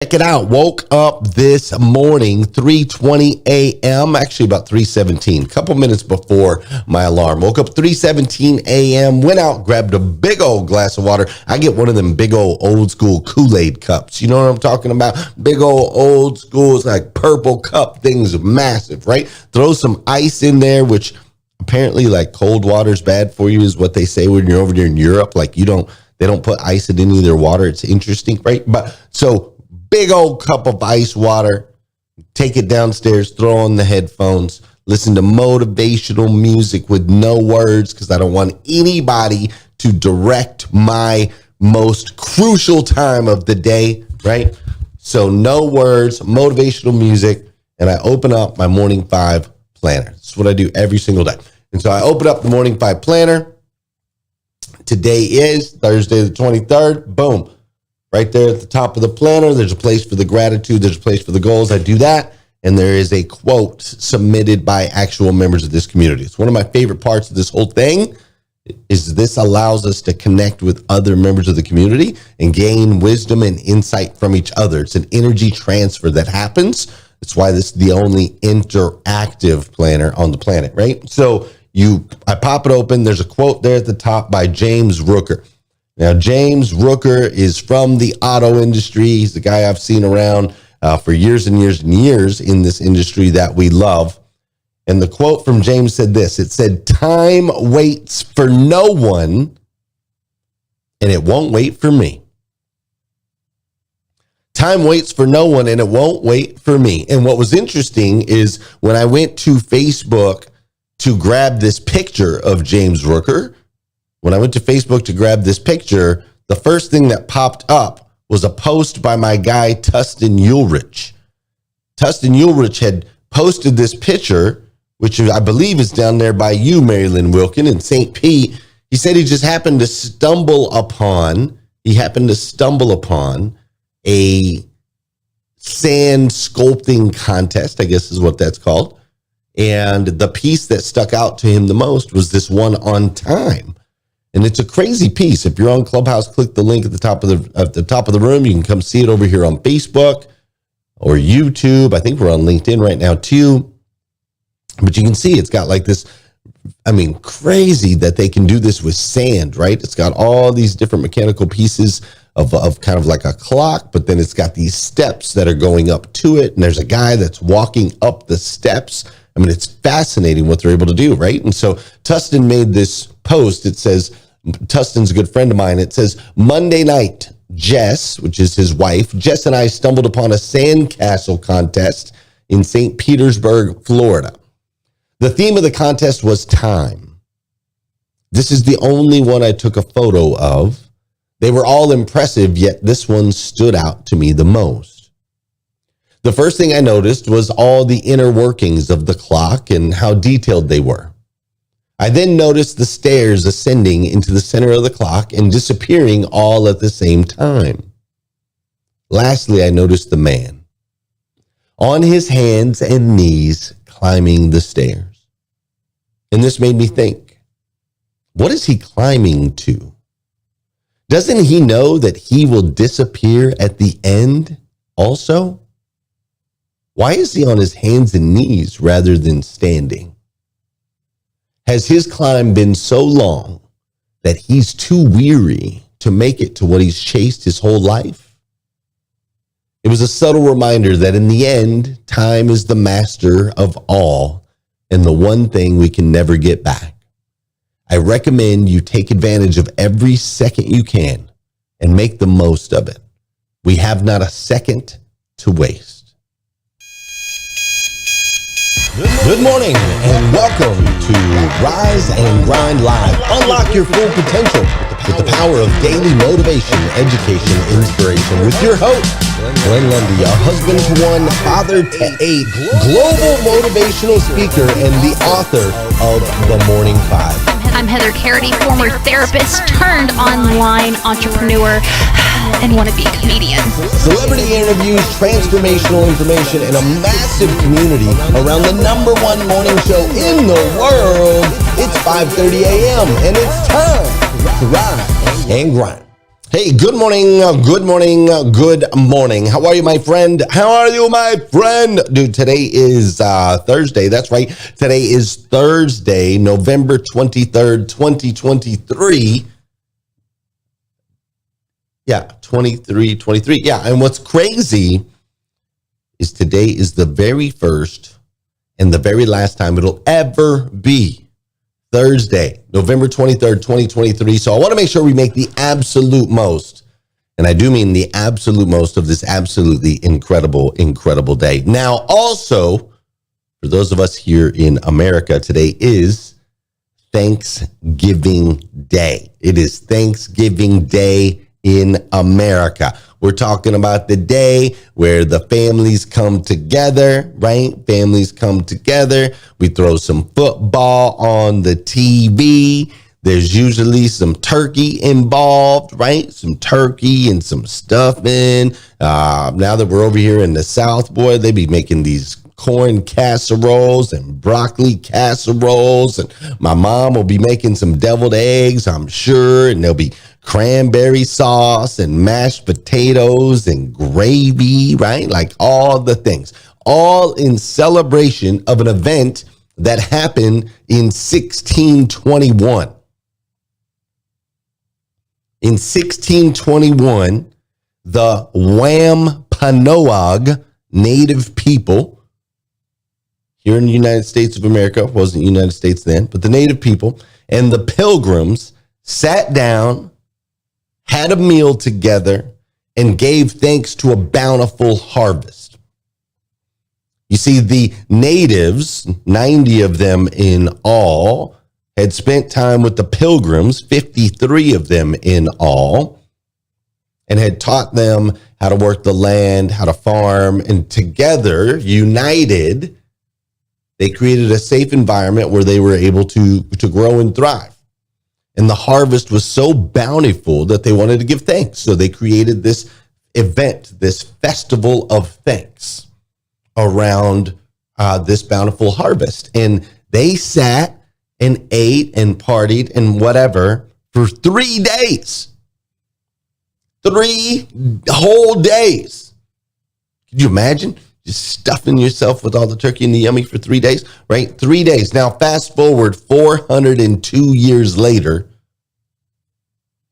Check it out. Woke up this morning, 3:20 a.m., actually about 3:17, a couple minutes before my alarm. Woke up 3:17 a.m., went out, grabbed a big old glass of water. I get one of them big old school Kool-Aid cups. You know what I'm talking about? Big old school, it's like purple cup things, massive, right? Throw some ice in there, which apparently like cold water's bad for you is what they say when you're over there in Europe. Like they don't put ice in any of their water. It's interesting, right? But so big old cup of ice water, take it downstairs, throw on the headphones, listen to motivational music with no words because I don't want anybody to direct my most crucial time of the day, right? So no words, motivational music, and I open up my Morning 5 planner. That's what I do every single day. And so I open up the Morning 5 planner. Today is Thursday the 23rd. Boom. Right there at the top of the planner, there's a place for the gratitude, there's a place for the goals. I do that, and there is a quote submitted by actual members of this community. It's one of my favorite parts of this whole thing, is this allows us to connect with other members of the community and gain wisdom and insight from each other. It's an energy transfer that happens. That's why this is the only interactive planner on the planet, right? So I pop it open, there's a quote there at the top by James Rooker. Now, James Rooker is from the auto industry. He's the guy I've seen around for years and years and years in this industry that we love. And the quote from James said this. It said, "Time waits for no one, and it won't wait for me." Time waits for no one, and it won't wait for me. And what was interesting is when I went to Facebook to grab this picture of James Rooker, the first thing that popped up was a post by my guy, Tustin Ulrich. Tustin Ulrich had posted this picture, which I believe is down there by you, Marilyn Wilkin, in St. Pete. He said he just happened to stumble upon a sand sculpting contest, I guess is what that's called. And the piece that stuck out to him the most was this one on time. And it's a crazy piece. If you're on Clubhouse, click the link at the top of the room. You can come see it over here on Facebook or YouTube. I think we're on LinkedIn right now too. But you can see it's got like this, crazy that they can do this with sand, right? It's got all these different mechanical pieces of kind of like a clock, but then it's got these steps that are going up to it. And there's a guy that's walking up the steps. It's fascinating what they're able to do, right? And so Tustin made this post. It says, Tustin's a good friend of mine. It says, "Monday night, Jess," which is his wife, "Jess and I stumbled upon a sandcastle contest in St. Petersburg, Florida. The theme of the contest was time. This is the only one I took a photo of. They were all impressive, yet this one stood out to me the most. The first thing I noticed was all the inner workings of the clock and how detailed they were. I then noticed the stairs ascending into the center of the clock and disappearing all at the same time. Lastly, I noticed the man on his hands and knees climbing the stairs. And this made me think, what is he climbing to? Doesn't he know that he will disappear at the end also? Why is he on his hands and knees rather than standing? Has his climb been so long that he's too weary to make it to what he's chased his whole life? It was a subtle reminder that in the end, time is the master of all and the one thing we can never get back. I recommend you take advantage of every second you can and make the most of it. We have not a second to waste." Good morning and welcome to Rise and Grind Live. Unlock your full potential with the power of daily motivation, education, inspiration with your host, Glenn Lundy, a husband to one, father to 8, global motivational speaker and the author of The Morning 5. I'm Heather Parady, former therapist turned online entrepreneur and wannabe comedian. Celebrity interviews, transformational information, and a massive community around the #1 morning show in the world. It's 5:30 a.m. and it's time to rise and grind. Hey, good morning, good morning, good morning. How are you, my friend? How are you, my friend? Dude, today is Thursday. That's right. Today is Thursday, November 23rd, 2023. Yeah, 23. Yeah, and what's crazy is today is the very first and the very last time it'll ever be Thursday, November 23rd, 2023. So I want to make sure we make the absolute most, and I do mean the absolute most of this absolutely incredible, incredible day. Now, also, for those of us here in America, today is Thanksgiving Day. It is Thanksgiving Day in America. We're talking about the day where the families come together, right? Families come together. We throw some football on the TV. There's usually some turkey involved, right? Some turkey and some stuffing. Now that we're over here in the South, boy, they be making these corn casseroles and broccoli casseroles. And my mom will be making some deviled eggs, I'm sure. And there'll be cranberry sauce and mashed potatoes and gravy, right? Like all the things, all in celebration of an event that happened in 1621. In 1621, the Wampanoag Native people here in the United States of America, wasn't the United States then, but the Native people and the Pilgrims sat down, had a meal together, and gave thanks to a bountiful harvest. You see, the natives, 90 of them in all, had spent time with the Pilgrims, 53 of them in all, and had taught them how to work the land, how to farm, and together, united, they created a safe environment where they were able to grow and thrive. And the harvest was so bountiful that they wanted to give thanks. So they created this event, this festival of thanks around this bountiful harvest. And they sat and ate and partied and whatever for 3 days. 3 whole days. Could you imagine? Just stuffing yourself with all the turkey and the yummy for 3 days, right? 3 days. Now, fast forward 402 years later,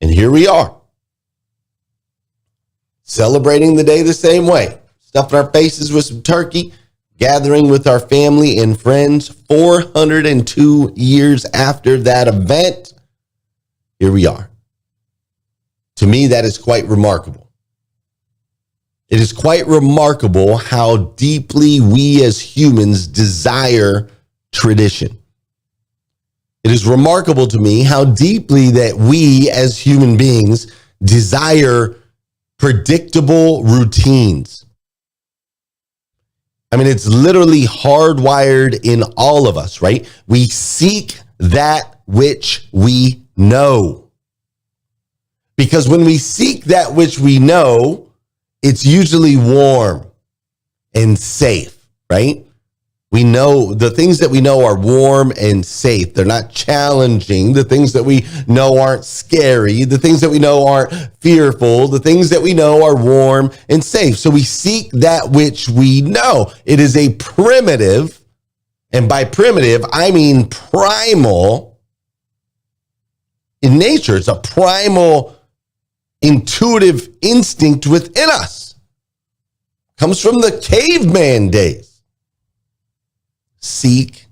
and here we are, celebrating the day the same way, stuffing our faces with some turkey, gathering with our family and friends. 402 years after that event, here we are. To me, that is quite remarkable. It is quite remarkable how deeply we as humans desire tradition. It is remarkable to me how deeply that we as human beings desire predictable routines. I mean, it's literally hardwired in all of us, right? We seek that which we know. Because when we seek that which we know, it's usually warm and safe, right? We know the things that we know are warm and safe. They're not challenging. The things that we know aren't scary. The things that we know aren't fearful. The things that we know are warm and safe. So we seek that which we know. It is a primitive, and by primitive, I mean primal in nature. It's a primal, intuitive instinct within us. Comes from the caveman days. Seek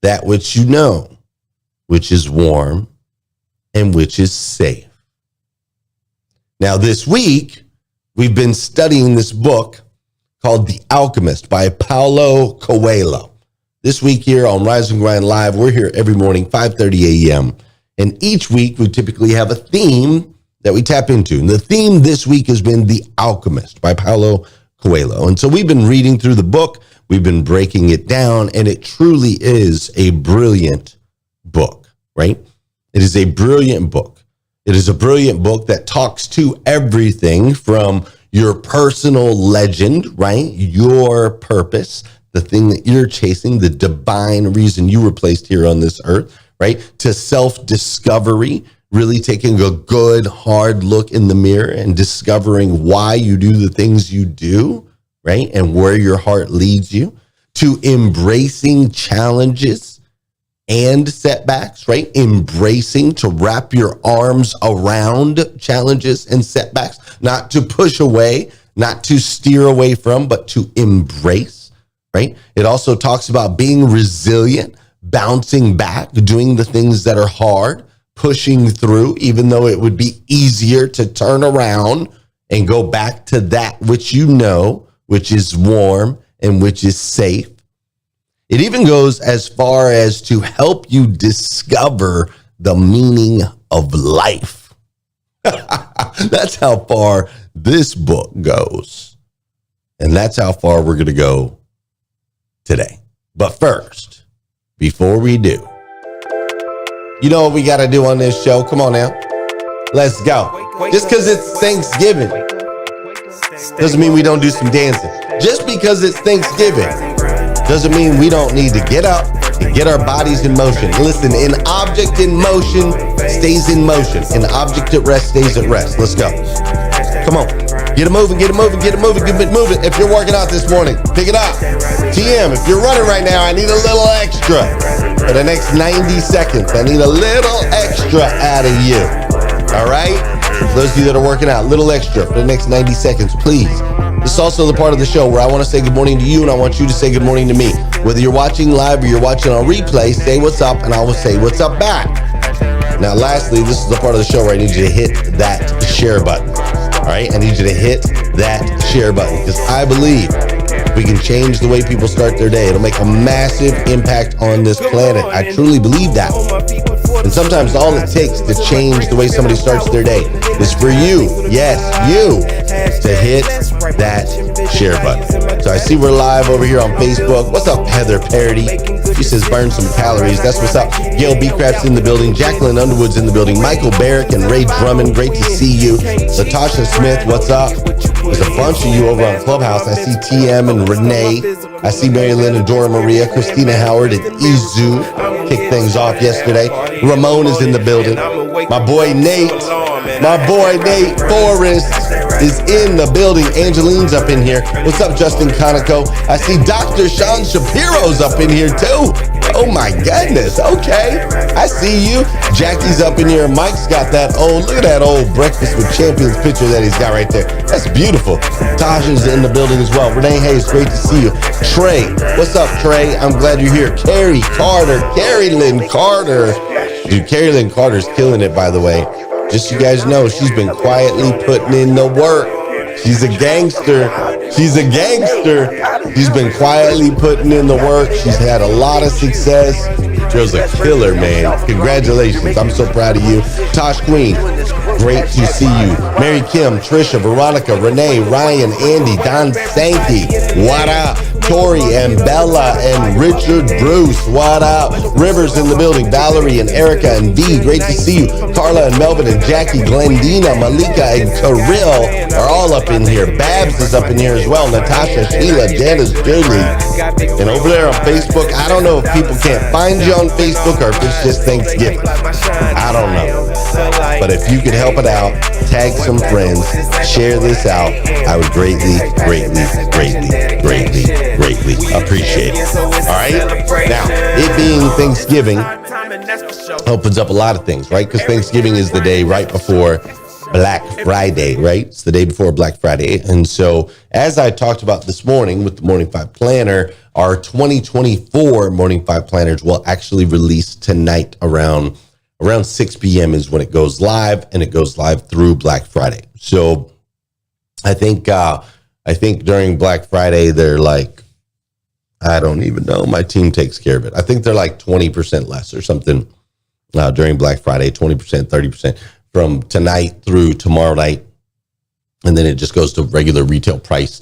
that which you know, which is warm and which is safe. Now, this week, we've been studying this book called The Alchemist by Paulo Coelho. This week here on Rise and Grind Live, we're here every morning, 5:30 a.m. And each week, we typically have a theme that we tap into. And the theme this week has been The Alchemist by Paulo Coelho. And so we've been reading through the book. We've been breaking it down, and it truly is a brilliant book, right? It is a brilliant book. It is a brilliant book that talks to everything from your personal legend, right? Your purpose, the thing that you're chasing, the divine reason you were placed here on this earth, right? To self-discovery, really taking a good, hard look in the mirror and discovering why you do the things you do, right? And where your heart leads you, to embracing challenges and setbacks, right? Embracing, to wrap your arms around challenges and setbacks, not to push away, not to steer away from, but to embrace, right? It also talks about being resilient, bouncing back, doing the things that are hard, pushing through, even though it would be easier to turn around and go back to that which you know, which is warm and which is safe. It even goes as far as to help you discover the meaning of life. That's how far this book goes. And that's how far we're going to go today. But first, before we do, you know what we got to do on this show? Come on now. Let's go. Just because it's Thanksgiving doesn't mean we don't do some dancing. Just because it's Thanksgiving doesn't mean we don't need to get up and get our bodies in motion. Listen, an object in motion stays in motion. An object at rest stays at rest. Let's go. Come on. Get it moving, get it moving, get it moving, get it moving. If you're working out this morning, pick it up. TM, if you're running right now, I need a little extra. For the next 90 seconds, I need a little extra out of you. All right? Those of you that are working out, little extra for the next 90 seconds, please. This is also the part of the show where I want to say good morning to you, and I want you to say good morning to me. Whether you're watching live or you're watching on replay, say what's up, and I will say what's up back. Now, lastly, this is the part of the show where I need you to hit that share button. All right? I need you to hit that share button because I believe we can change the way people start their day. It'll make a massive impact on this planet. I truly believe that. And sometimes all it takes to change the way somebody starts their day is for you, yes, you, to hit that share button. So I see we're live over here on Facebook. What's up, Heather Parady? She says burn some calories. That's what's up. Gail B. Craft's in the building. Jacqueline Underwood's in the building. Michael Barrick and Ray Drummond, great to see you. Latasha Smith, what's up? There's a bunch of you over on Clubhouse. I see TM and Renee. I see Mary Lynn and Dora Maria. Christina Howard and Izu kicked things off yesterday. Ramon is in the building. My boy Nate Forrest is in the building. Angeline's up in here. What's up, Justin Conoco? I see Dr. Sean Shapiro's up in here too. Oh my goodness. Okay. I see you. Jackie's up in here. Mike's got that old, look at that old Breakfast with Champions picture that he's got right there. That's beautiful. Tasha's in the building as well. Renee Hayes, great to see you. Trey, what's up, Trey? I'm glad you're here. Carrie Lynn Carter. Dude, Carrie Lynn Carter's killing it, by the way. Just so you guys know, she's been quietly putting in the work. She's a gangster. She's been quietly putting in the work. She's had a lot of success. Girl's a killer, man. Congratulations. I'm so proud of you. Tosh Queen, great to see you. Mary Kim, Trisha, Veronica, Renee, Ryan, Andy, Don Sankey, what up? Tori and Bella and Richard Bruce, what up? Rivers in the building, Valerie and Erica and V, great to see you. Carla and Melvin and Jackie, Glendina, Malika and Kirill are all up in here. Babs is up in here as well. Natasha, Sheila, Janice, Julie. And over there on Facebook, I don't know if people can't find you on Facebook or if it's just Thanksgiving. I don't know. But if you could help it out, tag some friends, share this out, I would greatly appreciate it. All right? Now, it being Thanksgiving opens up a lot of things, right? Because Thanksgiving is the day right before Black Friday, right? It's the day before Black Friday. And so, as I talked about this morning with the Morning 5 Planner, our 2024 Morning 5 Planners will actually release tonight around 6 p.m. is when it goes live, and it goes live through Black Friday. So I think during Black Friday, they're like, I don't even know. My team takes care of it. I think they're like 20% less or something during Black Friday, 20%, 30% from tonight through tomorrow night. And then it just goes to regular retail price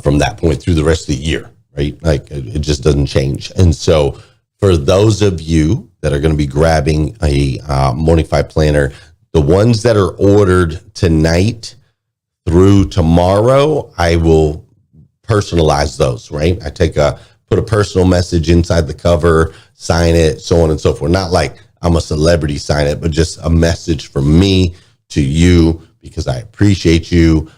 from that point through the rest of the year, right? Like it just doesn't change. And so for those of you that are going to be grabbing a Morning 5 Planner, the ones that are ordered tonight through tomorrow, I will personalize those, right? I put a personal message inside the cover, sign it, so on and so forth. Not like I'm a celebrity sign it, but just a message from me to you, because I appreciate you.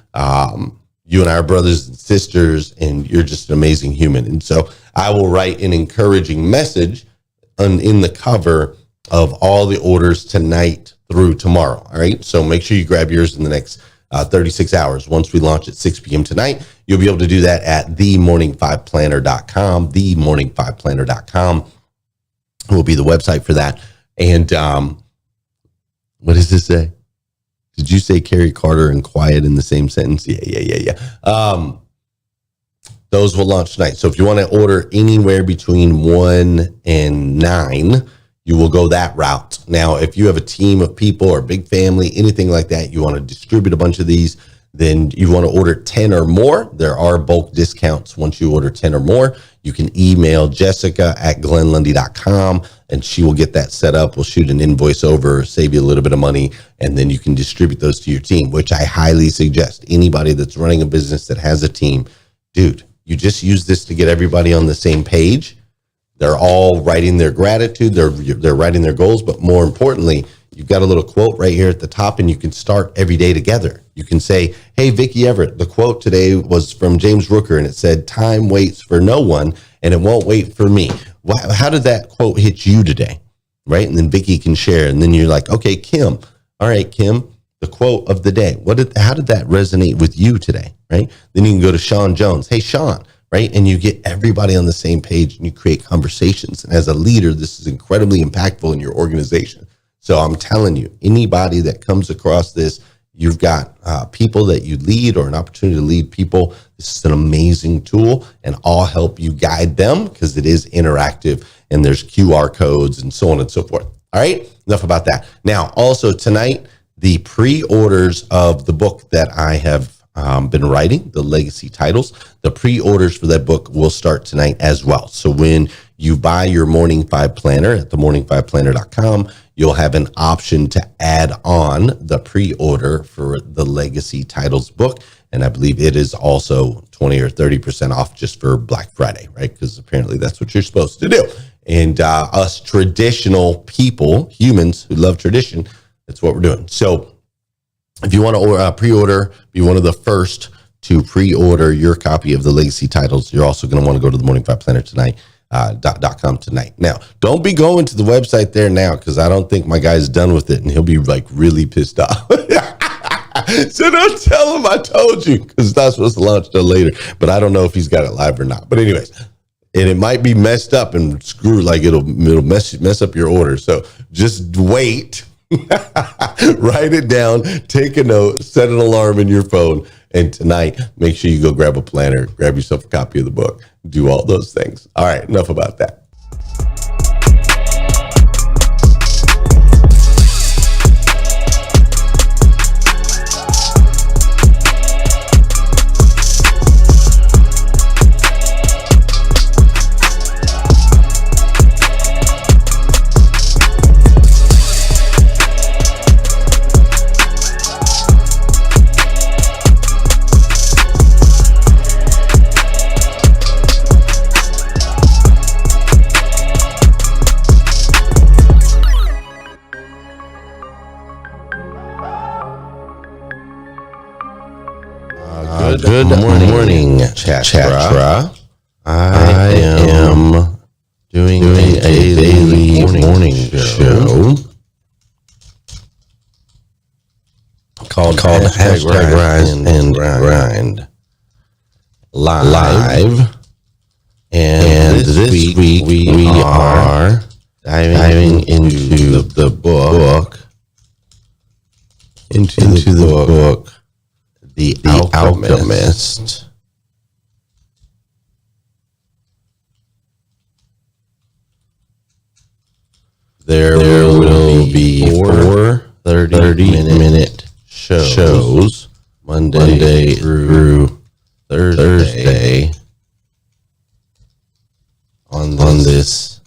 You and I are brothers and sisters, and you're just an amazing human. And so I will write an encouraging message in the cover of all the orders tonight through tomorrow. All right. So make sure you grab yours in the next 36 hours. Once we launch at 6 p.m. tonight, you'll be able to do that at themorning5planner.com. Themorning5planner.com will be the website for that. And what does this say? Did you say Carrie Carter and quiet in the same sentence? Yeah. Those will launch tonight. So if you want to order anywhere between 1 and 9, you will go that route. Now, if you have a team of people or a big family, anything like that, you want to distribute a bunch of these, then you want to order 10 or more. There are bulk discounts once you order 10 or more. You can email Jessica@glennlundy.com and she will get that set up. We'll shoot an invoice over, save you a little bit of money, and then you can distribute those to your team, which I highly suggest. Anybody that's running a business that has a team, dude, you just use this to get everybody on the same page. They're all writing their gratitude. They're writing their goals, but more importantly, you've got a little quote right here at the top, and you can start every day together. You can say, hey, Vicki Everett, the quote today was from James Rooker, and it said, time waits for no one, and it won't wait for me. How did that quote hit you today? Right? And then Vicki can share, and then you're like, okay, Kim. All right, Kim, the quote of the day. How did that resonate with you today? Right? Then you can go to Sean Jones. Hey, Sean. Right? And you get everybody on the same page and you create conversations. And as a leader, this is incredibly impactful in your organization. So I'm telling you, anybody that comes across this, you've got people that you lead or an opportunity to lead people. This is an amazing tool, and I'll help you guide them because it is interactive and there's QR codes and so on and so forth. All right. Enough about that. Now, also tonight, the pre-orders of the book that I have been writing, the legacy titles, the pre-orders for that book will start tonight as well. So when you buy your Morning 5 Planner at themorning5planner.com, you'll have an option to add on the pre-order for the legacy titles book. And I believe it is also 20 or 30% off just for Black Friday, right? Because apparently that's what you're supposed to do. And us traditional people, humans who love tradition, that's what we're doing. So if you want to pre-order, be one of the first to pre-order your copy of the legacy titles, you're also going to want to go to the Morning 5 Planner tonight, .com tonight. Now, don't be going to the website there now, because I don't think my guy's done with it and he'll be like really pissed off. So don't tell him I told you, because it's not supposed to launch till later, but I don't know if he's got it live or not. But anyways, and it might be messed up and screw, like it'll mess up your order. So just wait. Write it down, take a note, set an alarm in your phone, and tonight make sure you go grab a planner, grab yourself a copy of the book, do all those things. All right, enough about that. Good morning, Chatra. I am doing a daily morning show called hashtag Rise and Grind live. And this week we are diving into the book, The Alchemist. There will be 4 30-minute shows Monday through Thursday on this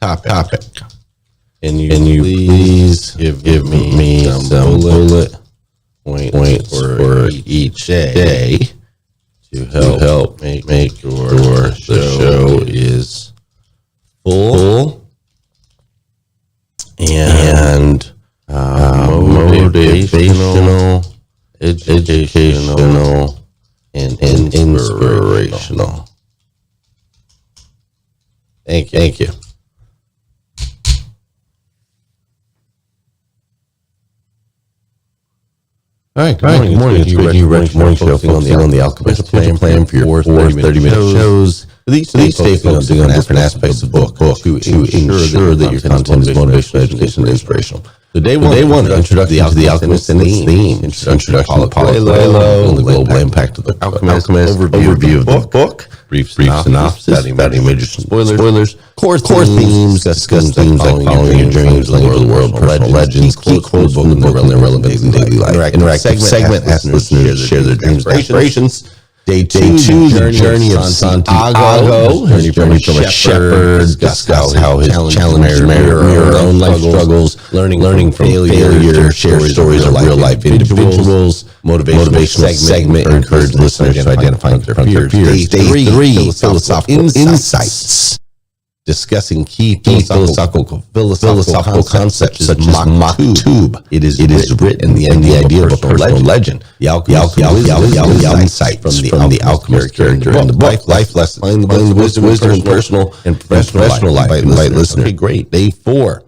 topic. And you please give me some bullet points for each day to help make sure the show is full inspirational. Thank you. All right, good morning. It's Reggie Morning Show, focusing on the Alchemist plan for your 30-minute shows. These stay focusing on different aspects of the book to ensure that your content is motivational, educational, and inspirational. So day one, introduction to the Alchemist and its theme. Introduction to Paulo Coelho, the global impact of the Alchemist, overview of the book, brief synopsis, adding major spoilers, core themes, discuss themes like following your dreams, linking to the world, personal legends, key quotes from the book and their relevance in daily life. Interactive segment asks listeners to share their dreams and aspirations. Day two, the journey of Santiago, his journey from a shepherd, discuss how his challenges mirror our own life struggles, learning from failure, share stories of real-life individuals. Motivational segment encourage listeners to identify their fears. Day three, philosophical insights, discussing key philosophical concepts such as maktub. It is written and the idea of a personal legend. The alchemist insights from the alchemist character in the book. Life lessons, the wisdom in personal and professional life. Invite listeners. Okay, great. Day 4,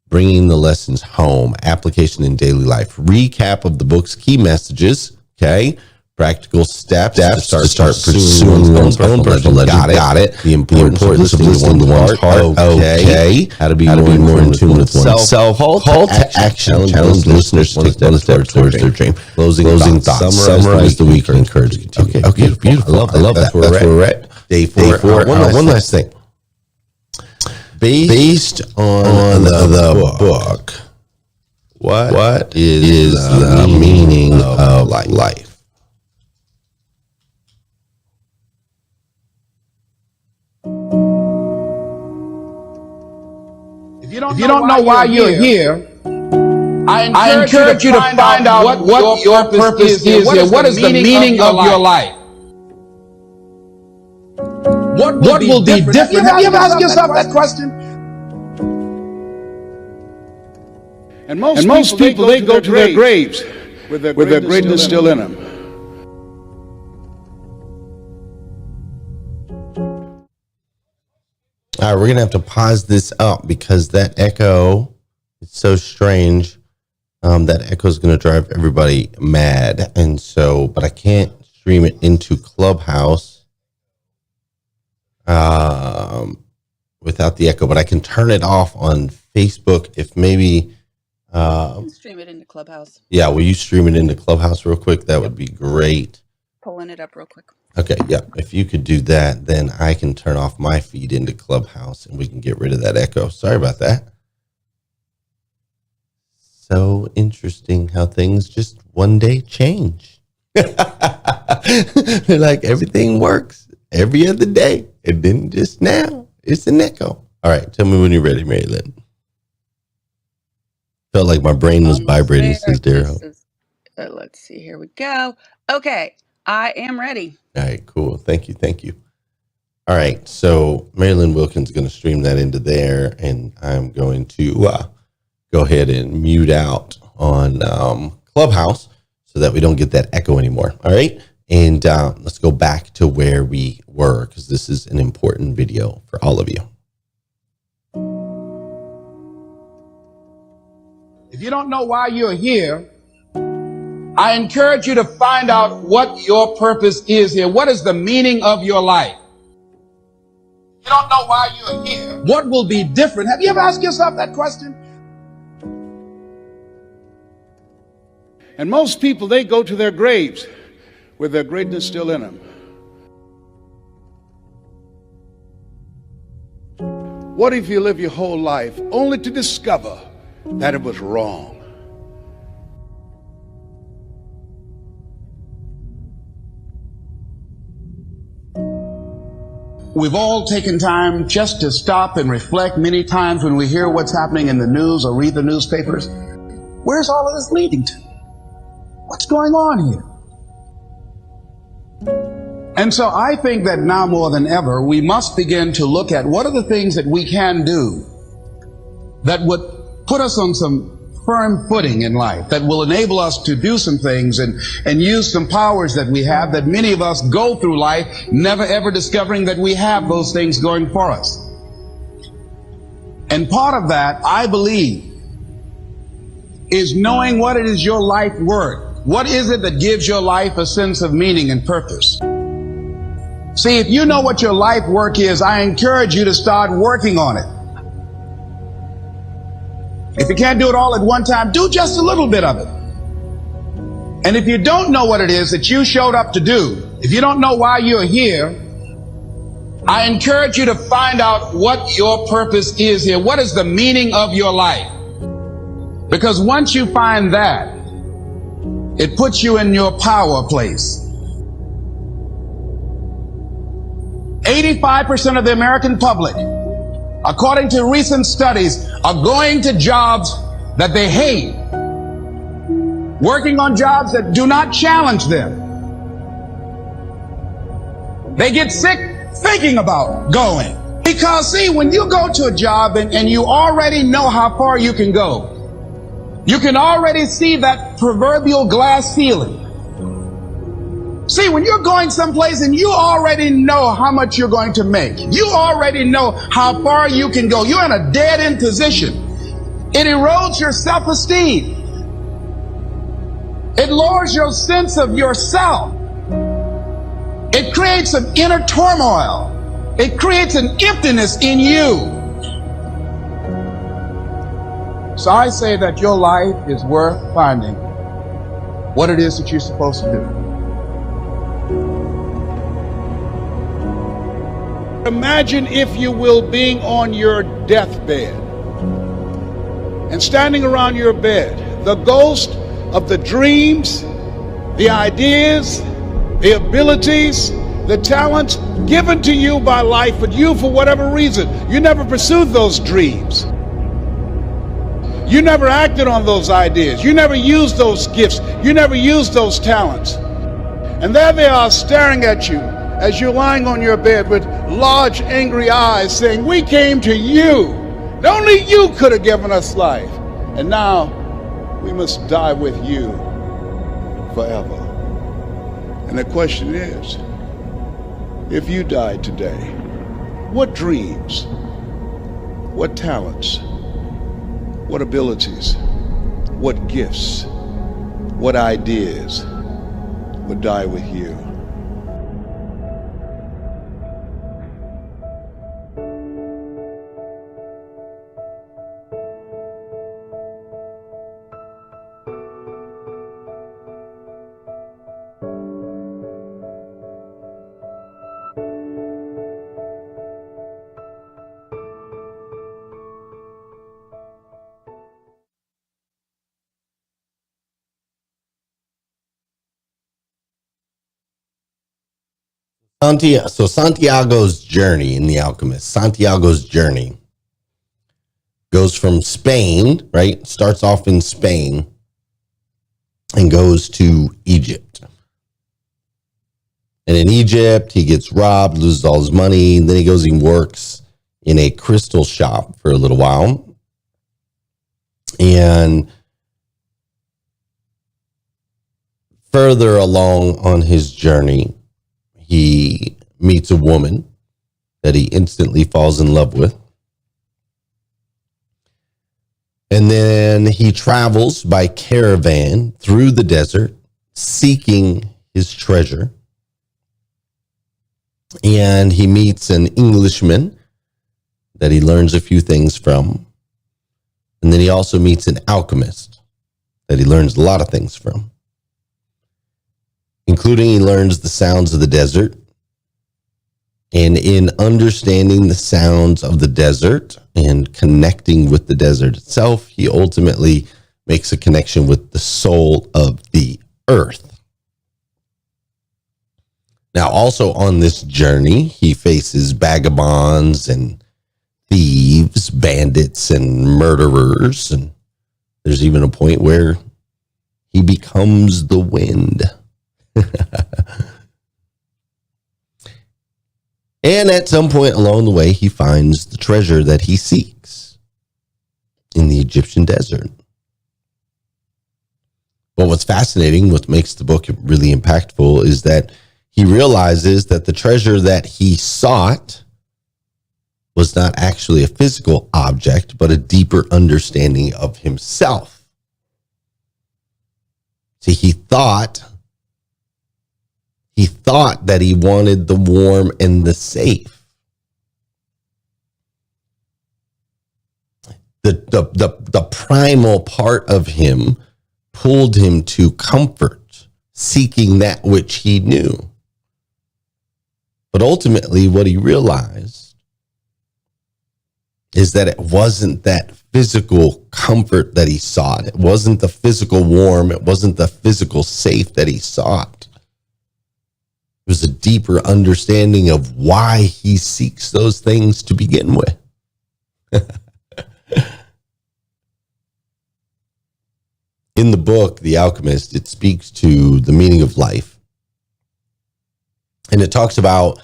bringing the lessons home. Application in daily life. Recap of the book's key messages. Okay. Practical steps to start pursuing one's own personal legend. Got it. The importance of listening to one's heart. Okay. How to be more in tune with oneself. Call to action. Challenge listeners to take one step towards their dream. Closing thoughts. Summarize the week and encourage to continue. Okay, beautiful. I love that. That's where we're at. Day 4. One last thing. Based on the book, what is the meaning of life? If you don't know why you're here, I encourage you to find out what your purpose is here. What is the meaning of your life? What will be different? Have you ever asked yourself that question? And most people, they go to their graves with their greatness still in them. All right, we're going to have to pause this up because that echo is so strange. That echo is going to drive everybody mad. And so, but I can't stream it into Clubhouse without the echo, but I can turn it off on Facebook if maybe... you can stream it into Clubhouse. Yeah, will you stream it into Clubhouse real quick? That would be great. Pulling it up real quick. Okay, yeah. If you could do that, then I can turn off my feed into Clubhouse and we can get rid of that echo. Sorry about that. So interesting how things just one day change. They're like, everything works every other day. And then just now, it's an echo. All right, tell me when you're ready, Mary Lynn. Felt like my brain was vibrating, says Daryl. Let's see, here we go. Okay, I am ready. All right, cool. Thank you. All right, so Marilyn Wilkins is going to stream that into there, and I'm going to go ahead and mute out on Clubhouse so that we don't get that echo anymore. All right, and let's go back to where we were because this is an important video for all of you. If you don't know why you're here, I encourage you to find out what your purpose is here. What is the meaning of your life? If you don't know why you're here, what will be different? Have you ever asked yourself that question? And most people, they go to their graves with their greatness still in them. What if you live your whole life only to discover that it was wrong? We've all taken time just to stop and reflect many times when we hear what's happening in the news or read the newspapers. Where's all of this leading to? What's going on here? And so I think that now more than ever, we must begin to look at what are the things that we can do that would put us on some firm footing in life that will enable us to do some things and use some powers that we have that many of us go through life never ever discovering that we have those things going for us. And part of that, I believe, is knowing what it is your life worth. What is it that gives your life a sense of meaning and purpose? See, if you know what your life work is, I encourage you to start working on it. If you can't do it all at one time, do just a little bit of it. And if you don't know what it is that you showed up to do, if you don't know why you're here, I encourage you to find out what your purpose is here. What is the meaning of your life? Because once you find that, it puts you in your power place. 85% of the American public, according to recent studies, are going to jobs that they hate, working on jobs that do not challenge them. They get sick thinking about going. Because see, when you go to a job and you already know how far you can go, you can already see that proverbial glass ceiling. See, when you're going someplace and you already know how much you're going to make, you already know how far you can go, you're in a dead-end position. It erodes your self-esteem. It lowers your sense of yourself. It creates an inner turmoil. It creates an emptiness in you. So I say that your life is worth finding what it is that you're supposed to do. Imagine, if you will, being on your deathbed and standing around your bed, the ghost of the dreams, the ideas, the abilities, the talents given to you by life, but you, for whatever reason, you never pursued those dreams. You never acted on those ideas. You never used those gifts. You never used those talents. And there they are staring at you as you're lying on your bed with large, angry eyes saying, "We came to you. Only you could have given us life. And now we must die with you forever." And the question is, if you died today, what dreams, what talents, what abilities, what gifts, what ideas would die with you? So Santiago's journey in The Alchemist, Santiago's journey goes from Spain, right? Starts off in Spain and goes to Egypt. And in Egypt, he gets robbed, loses all his money. Then he goes and works in a crystal shop for a little while. And further along on his journey, he meets a woman that he instantly falls in love with. And then he travels by caravan through the desert, seeking his treasure. And he meets an Englishman that he learns a few things from. And then he also meets an alchemist that he learns a lot of things from, including he learns the sounds of the desert. And in understanding the sounds of the desert and connecting with the desert itself, he ultimately makes a connection with the soul of the earth. Now, also on this journey, he faces vagabonds and thieves, bandits and murderers. And there's even a point where he becomes the wind. And at some point along the way, he finds the treasure that he seeks in the Egyptian desert. But what's fascinating, what makes the book really impactful, is that he realizes that the treasure that he sought was not actually a physical object, but a deeper understanding of himself. See, he thought that he wanted the warm and the safe. The primal part of him pulled him to comfort, seeking that which he knew. But ultimately, what he realized is that it wasn't that physical comfort that he sought. It wasn't the physical warm. It wasn't the physical safe that he sought. It was a deeper understanding of why he seeks those things to begin with. In the book, The Alchemist, it speaks to the meaning of life. And it talks about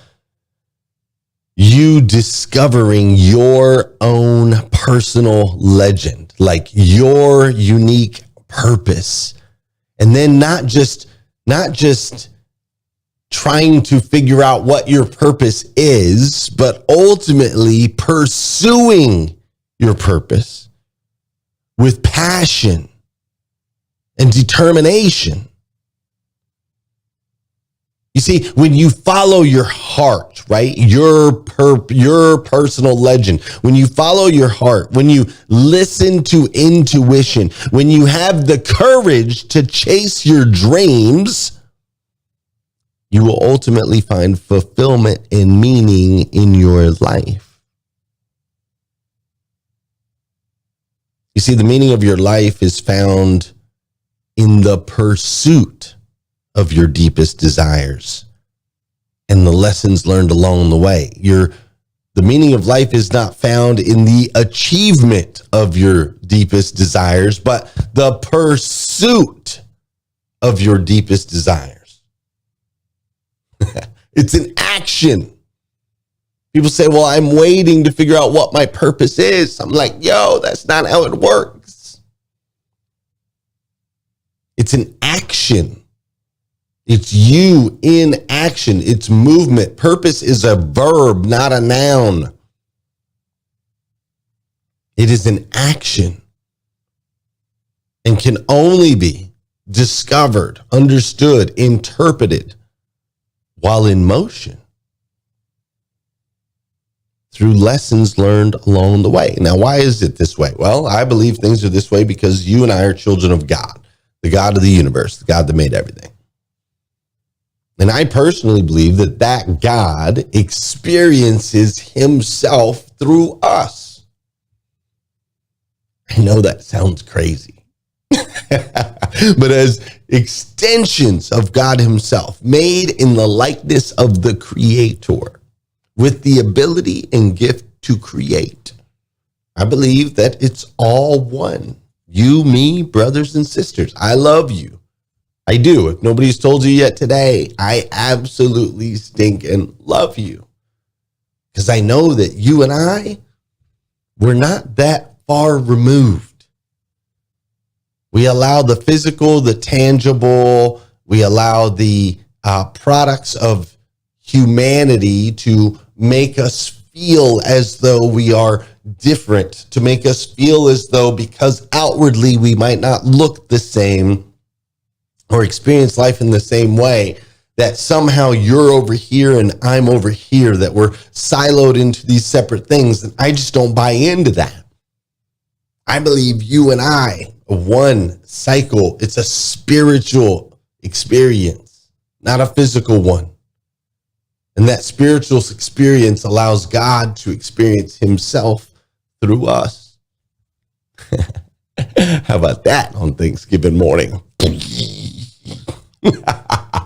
you discovering your own personal legend, like your unique purpose. And then not just trying to figure out what your purpose is, but ultimately pursuing your purpose with passion and determination. You see, when you follow your heart, right, your personal legend, when you follow your heart, when you listen to intuition, when you have the courage to chase your dreams, you will ultimately find fulfillment and meaning in your life. You see, the meaning of your life is found in the pursuit of your deepest desires and the lessons learned along the way. The meaning of life is not found in the achievement of your deepest desires, but the pursuit of your deepest desires. It's an action. People say, well, I'm waiting to figure out what my purpose is. I'm like, yo, that's not how it works. It's an action. It's you in action. It's movement. Purpose is a verb, not a noun. It is an action and can only be discovered, understood, interpreted while in motion through lessons learned along the way. Now, why is it this way? Well, I believe things are this way because you and I are children of God, the God of the universe, the God that made everything. And I personally believe that God experiences himself through us. I know that sounds crazy, but as extensions of God himself, made in the likeness of the Creator, with the ability and gift to create, I believe that it's all one. You, me, brothers and sisters. I love you. I do. If nobody's told you yet today, I absolutely stinking love you. Because I know that you and I, we're not that far removed. We allow the physical, the tangible, we allow the products of humanity to make us feel as though we are different, to make us feel as though because outwardly we might not look the same or experience life in the same way, that somehow you're over here and I'm over here, that we're siloed into these separate things. And I just don't buy into that. I believe you and I are one cycle. It's a spiritual experience, not a physical one. And that spiritual experience allows God to experience himself through us. How about that on Thanksgiving morning?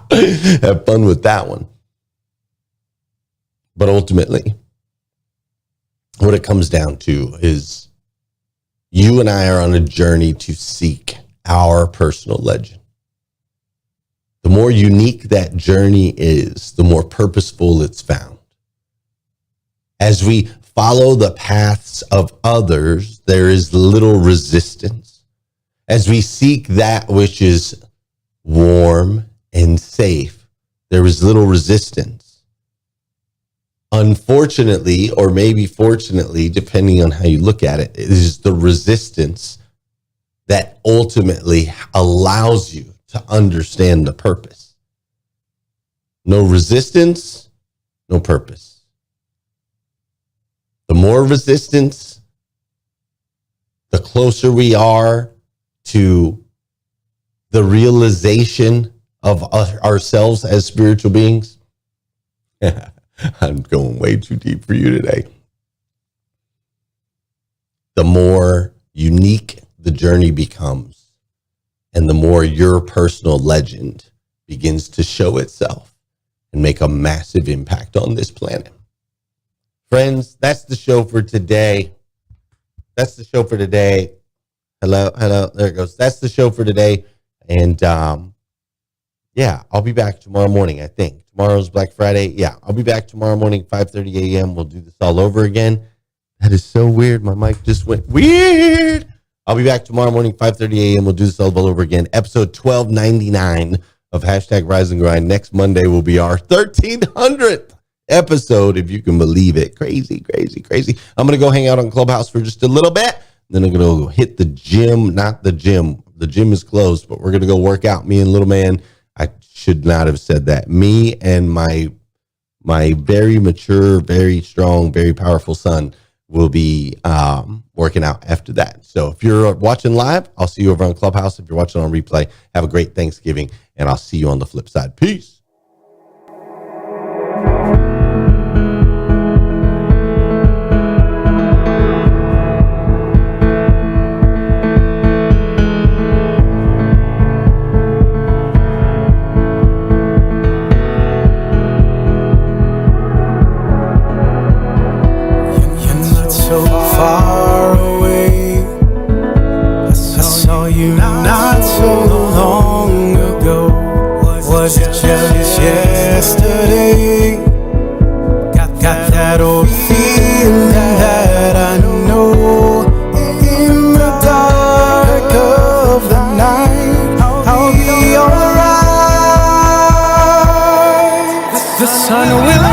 Have fun with that one. But ultimately, what it comes down to is you and I are on a journey to seek our personal legend. The more unique that journey is, the more purposeful it's found. As we follow the paths of others, there is little resistance. As we seek that which is warm and safe, there is little resistance. Unfortunately, or maybe fortunately, depending on how you look at it, it is the resistance that ultimately allows you to understand the purpose. No resistance, no purpose. The more resistance, the closer we are to the realization of ourselves as spiritual beings. I'm going way too deep for you today. The more unique the journey becomes, and the more your personal legend begins to show itself and make a massive impact on this planet. Friends, that's the show for today. That's the show for today. Hello. There it goes. That's the show for today. And yeah, I'll be back tomorrow morning, I think. Tomorrow's Black Friday. Yeah, I'll be back tomorrow morning, 5:30 a.m. We'll do this all over again. That is so weird. My mic just went weird. I'll be back tomorrow morning, 5:30 a.m. We'll do this all over again. Episode 1299 of #Rise and Grind. Next Monday will be our 1300th episode, if you can believe it. Crazy. I'm going to go hang out on Clubhouse for just a little bit. Then I'm going to go hit the gym. Not the gym. The gym is closed, but we're going to go work out. Me and little man. I should not have said that. Me and my very mature, very strong, very powerful son will be working out after that. So if you're watching live, I'll see you over on Clubhouse. If you're watching on replay, have a great Thanksgiving, and I'll see you on the flip side. Peace. So far away, I saw you not so long ago. Was it just yesterday? Got that old feeling that I know. In the dark of the night, I'll be alright. The sun will